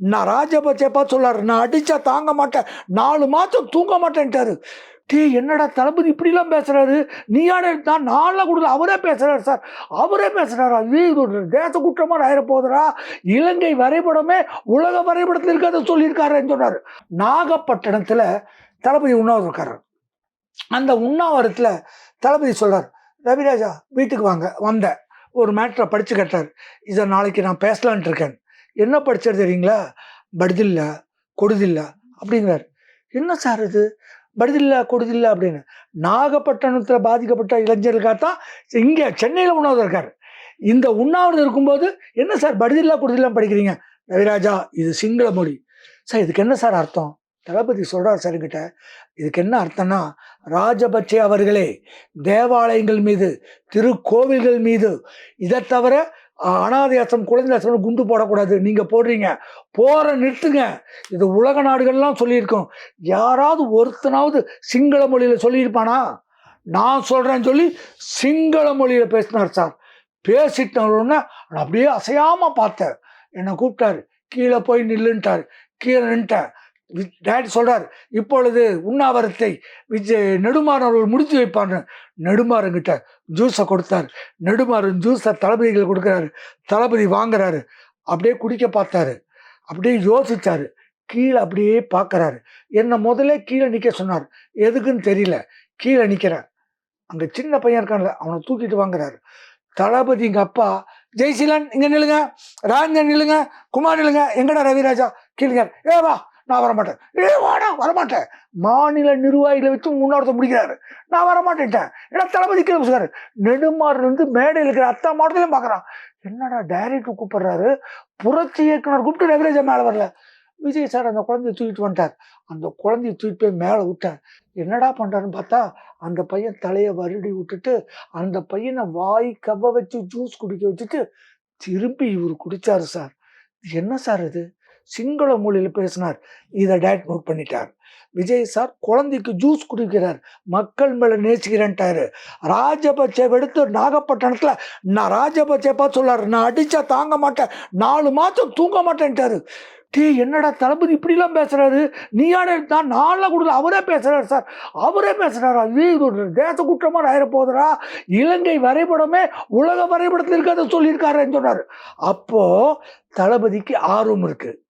நான் ராஜபக்சே பார்த்து சொல்லாரு, நான் அடிச்சா தாங்க மாட்டேன், 4 மாசம் தூங்க மாட்டேன்ட்டாரு. டேய் என்னடா தளபதி இப்படிலாம் பேசுறாரு, நீயானே நான் நான்லாம் கொடுக்கல, அவரே பேசுறாரு சார், அவரே பேசுறாரு. ஐயோ இது ஒரு தேச குற்றமா ஆயிர போதுரா, இலங்கை வரைபடமே உலக வரைபடத்தில் இருக்காத சொல்லியிருக்காருன்னு சொன்னாரு. நாகப்பட்டினத்துல தளபதி உண்ணாவிரதம் இருக்காரு. அந்த உண்ணாவிரத்துல தளபதி சொல்றாரு, ரவிராஜா வீட்டுக்கு வாங்க. வந்தேன், ஒரு மேட்டரை படிச்சு கட்டார், இதை நாளைக்கு நான் பேசலான்ட்டு இருக்கேன். என்ன படிச்சது தெரியுங்களா? படுதில்ல கொடுதில்ல அப்படிங்கிறார். என்ன சார் இது படுதில்ல கொடுதில்ல அப்படின்னு? நாகப்பட்டினத்தில் பாதிக்கப்பட்ட இளைஞர்களுக்காகத்தான் இங்கே சென்னையில் உண்ணாவிரதம் இருக்காரு. இந்த உண்ணாவிரதம் இருக்கும்போது என்ன சார் படுதில்லா கொடுதில்லாம் படிக்கிறீங்க? ரவிராஜா இது சிங்கள மொழி சார், இதுக்கு என்ன சார் அர்த்தம்? தளபதி சொல்றார் சார் கிட்ட, இதுக்கு என்ன அர்த்தம்னா, ராஜபக்சே அவர்களே தேவாலயங்கள் மீது, திருக்கோவில்கள் மீது, இதை தவிர அனாதையாசம் குழந்தை குண்டு போடக்கூடாது, நீங்க போடுறீங்க, போற நிறுத்துங்க. இது உலக நாடுகள்லாம் சொல்லியிருக்கோம். யாராவது ஒருத்தனாவது சிங்கள மொழியில சொல்லியிருப்பானா? நான் சொல்றேன்னு சொல்லி சிங்கள மொழியில பேசினார் சார். பேசிட்டோன்னா அப்படியே அசையாம பார்த்தேன். என்னை கூப்பிட்டாரு, கீழே போய் நில்லுன்ட்டார். கீழே நின்ட்டேன். டேடி சொல்றாரு, இப்பொழுது உண்ணாவிரத்தை நெடுமாறன் அவர்கள் முடித்து வைப்பான்னு. நெடுமாறன்கிட்ட ஜூஸை கொடுத்தாரு. நெடுமாறன் ஜூஸை தளபதிகள் கொடுக்குறாரு. தளபதி வாங்குறாரு. அப்படியே குடிக்க பார்த்தாரு. அப்படியே யோசிச்சாரு. கீழே அப்படியே பார்க்கறாரு. என்னை முதல்ல கீழே நிற்க சொன்னார். எதுக்குன்னு தெரியல. கீழே நிற்கிறேன். அங்கே சின்ன பையன் இருக்கான்ல, அவனை தூக்கிட்டு வாங்குறாரு. தளபதி எங்க அப்பா, ஜெய்சீலன் இங்க நில்லுங்க, ராஜன் நில்லுங்க, குமார் நில்லுங்க, எங்கடா ரவிராஜா கீழே, ஏ வா, நான் வரமாட்டேன், ஏ வாடா வரமாட்டேன். மாநில நிர்வாகிகளை வச்சு உண்ணாவிரதம் முடிக்கிறாரு. நான் வரமாட்டேன்ட்டேன். ஏன்னா தளபதி கீழே சொல்றாரு. நெடுமாறன் வந்து மேடையில் இருக்கிற அத்தனை மாவட்டத்திலையும் பார்க்குறான். என்னடா டைரக்டர் கூப்பிடுறாரு, புரட்சி இயக்குனர் கூப்பிட்டு ரவிராஜா மேலே வரல. விஜய் சார் அந்த குழந்தைய தூக்கிட்டு வந்துட்டார். அந்த குழந்தைய தூக்கிட்டு போய் மேலே விட்டார். என்னடா பண்ணுறாருன்னு பார்த்தா, அந்த பையன் தலையை வருடி விட்டுட்டு அந்த பையனை வாய் கவ்வ வச்சு ஜூஸ் குடிக்க வச்சுட்டு திரும்பி இவர் குடிச்சாரு சார். என்ன சார் இது? சிங்கள மொழியில் பேசினார். இதை டேட் நோட் பண்ணிட்டார். விஜய் சார் குழந்தைக்கு ஜூஸ் குடிக்கிறார், மக்கள் மேலே நேசிக்கிறேன்ட்டாரு. ராஜபக்சே எடுத்து நாகப்பட்டினத்தில் நான் ராஜபக்சே பார்த்து சொல்லாரு, நான் அடிச்சா தாங்க மாட்டேன், 4 மாதம் தூங்க மாட்டேன்ட்டாரு. டே என்னடா தளபதி இப்படிலாம் பேசுறாரு, நீயானே நான் நான்லாம் கொடுக்கல, அவரே பேசுறாரு சார், அவரே பேசுறாரு. ஐயோ இது ஒரு தேச குற்றமா ஆயிர போதுரா, இலங்கை வரைபடமே உலக வரைபடத்தில் இருக்காத சொல்லியிருக்காருன்னு சொன்னாரு. அப்போ தளபதிக்கு ஆர்வம் இருக்கு.